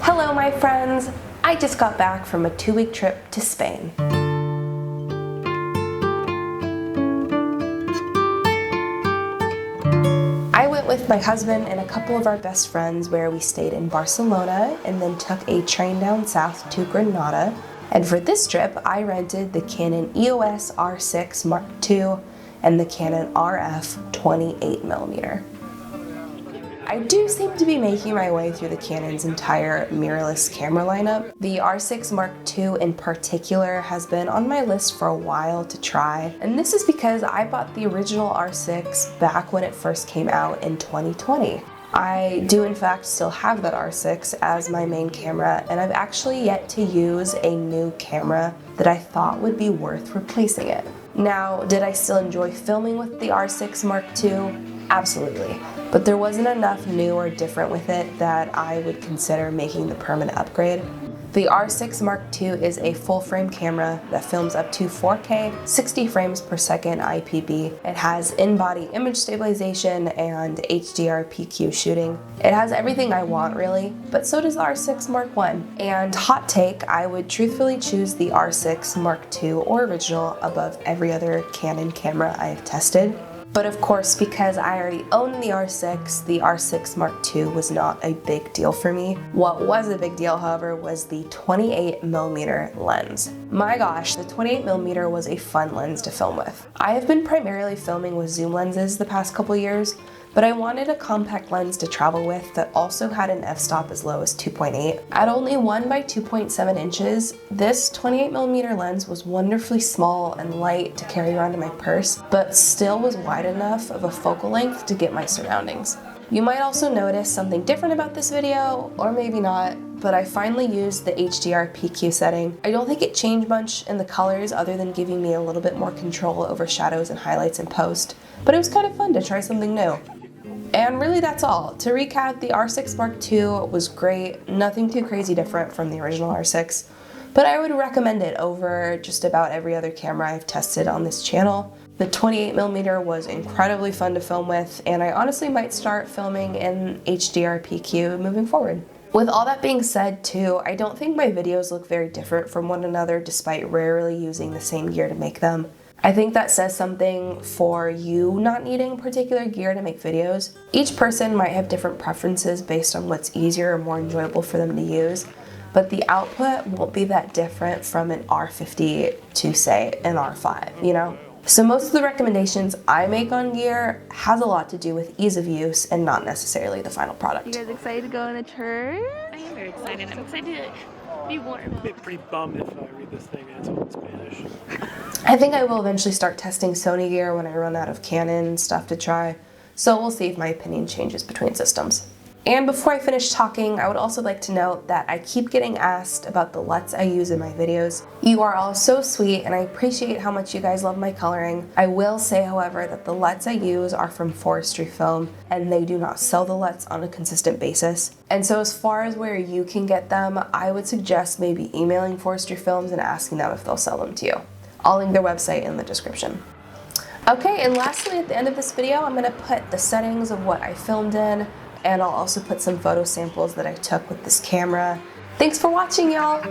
Hello my friends! I just got back from a 2-week trip to Spain. I went with my husband and a couple of our best friends where we stayed in Barcelona and then took a train down south to Granada. And for this trip, I rented the Canon EOS R6 Mark II and the Canon RF 28mm. I do seem to be making my way through the Canon's entire mirrorless camera lineup. The R6 Mark II in particular has been on my list for a while to try, and this is because I bought the original R6 back when it first came out in 2020. I do in fact still have that R6 as my main camera, and I've actually yet to use a new camera that I thought would be worth replacing it. Now, did I still enjoy filming with the R6 Mark II? Absolutely. But there wasn't enough new or different with it that I would consider making the permanent upgrade. The R6 Mark II is a full-frame camera that films up to 4K, 60 frames per second IPB. It has in-body image stabilization and HDR PQ shooting. It has everything I want really, but so does the R6 Mark I. And hot take, I would truthfully choose the R6 Mark II or original above every other Canon camera I have tested. But of course, because I already own the R6 Mark II was not a big deal for me. What was a big deal, however, was the 28mm lens. My gosh, the 28mm was a fun lens to film with. I have been primarily filming with zoom lenses the past couple years, but I wanted a compact lens to travel with that also had an f-stop as low as 2.8. At only 1 by 2.7 inches, this 28mm lens was wonderfully small and light to carry around in my purse, but still was wide enough of a focal length to get my surroundings. You might also notice something different about this video, or maybe not, but I finally used the HDR PQ setting. I don't think it changed much in the colors other than giving me a little bit more control over shadows and highlights in post, but it was kind of fun to try something new. And really that's all. To recap, the R6 Mark II was great, nothing too crazy different from the original R6, but I would recommend it over just about every other camera I've tested on this channel. The 28mm was incredibly fun to film with, and I honestly might start filming in HDR PQ moving forward. With all that being said too, I don't think my videos look very different from one another despite rarely using the same gear to make them. I think that says something for you not needing particular gear to make videos. Each person might have different preferences based on what's easier or more enjoyable for them to use, but the output won't be that different from an R50 to say an R5, you know? So most of the recommendations I make on gear has a lot to do with ease of use and not necessarily the final product. You guys excited to go on the church? I am very excited. I'm excited to be warm. I'd be pretty bummed if I read this thing and it's all in Spanish. I think I will eventually start testing Sony gear when I run out of Canon stuff to try, so we'll see if my opinion changes between systems. And before I finish talking, I would also like to note that I keep getting asked about the LUTs I use in my videos. You are all so sweet and I appreciate how much you guys love my coloring. I will say, however, that the LUTs I use are from Forestry Film and they do not sell the LUTs on a consistent basis. And so as far as where you can get them, I would suggest maybe emailing Forestry Films and asking them if they'll sell them to you. I'll link their website in the description. Okay, and lastly at the end of this video, I'm going to put the settings of what I filmed in, and I'll also put some photo samples that I took with this camera. Thanks for watching, y'all!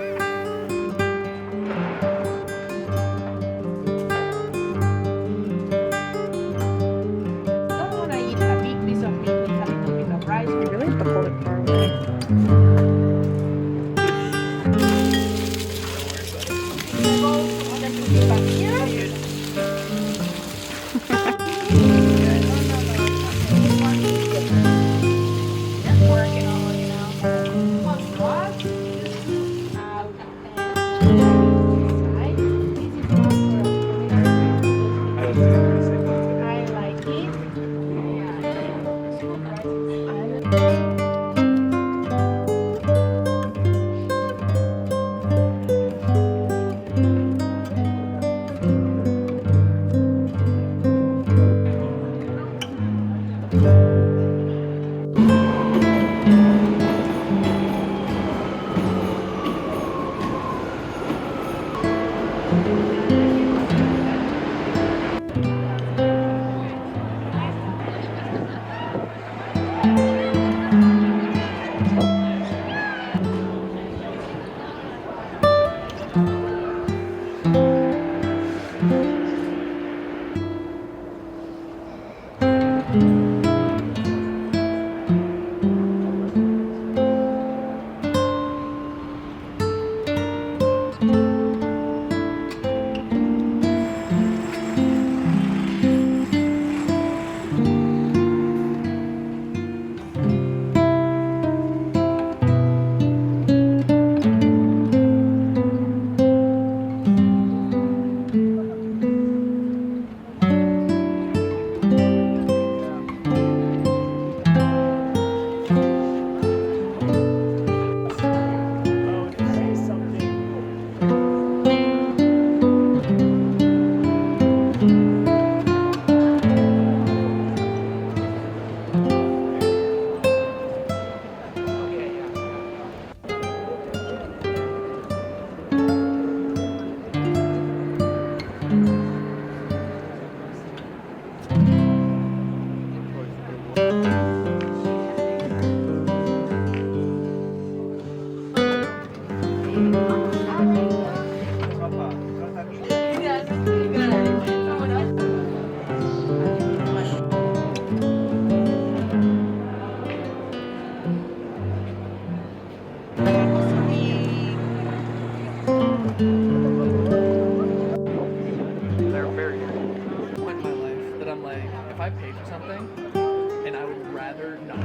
And I would rather not.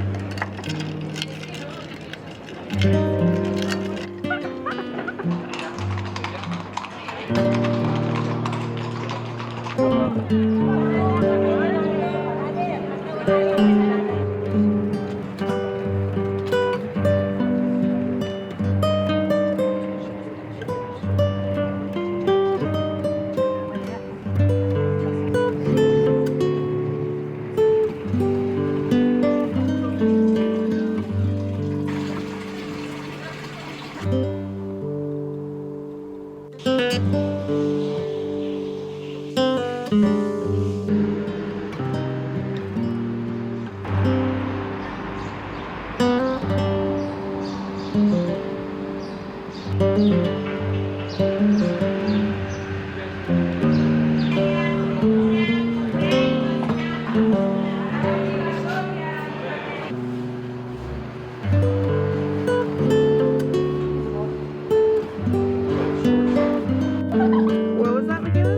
What was that, Michaela?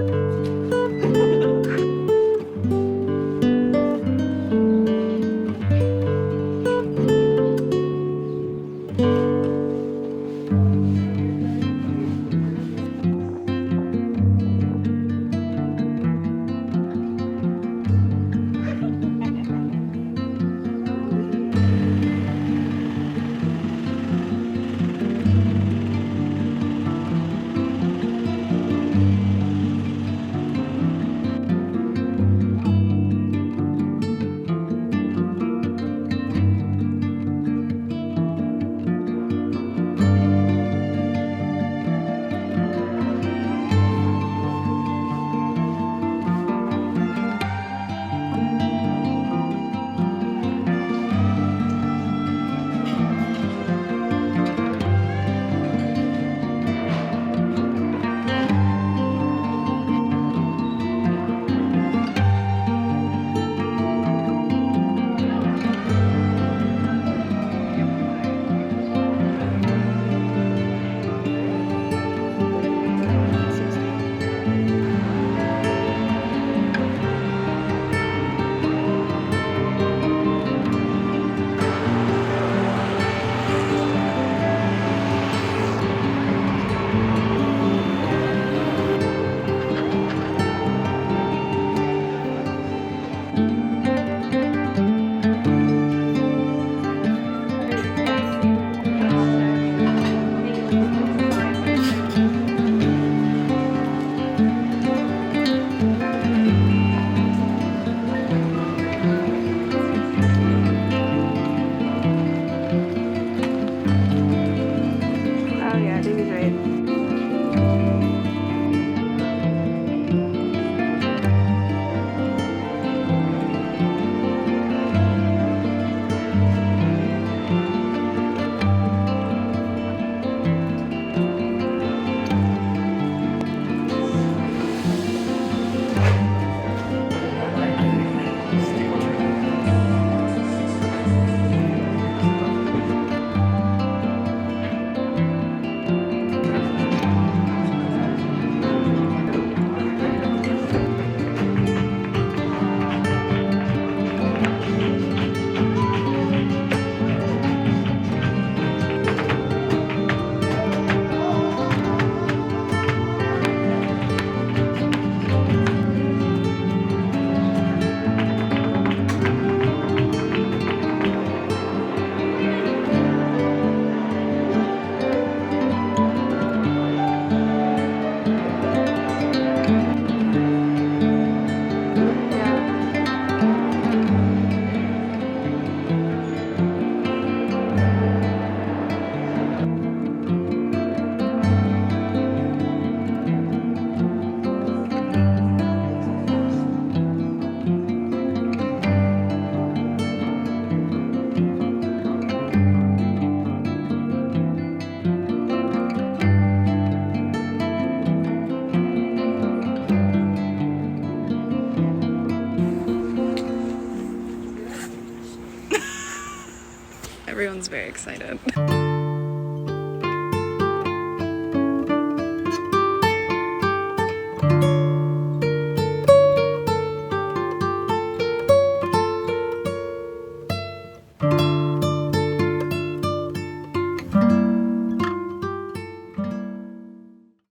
Oh yeah, Davey's right. Everyone's very excited.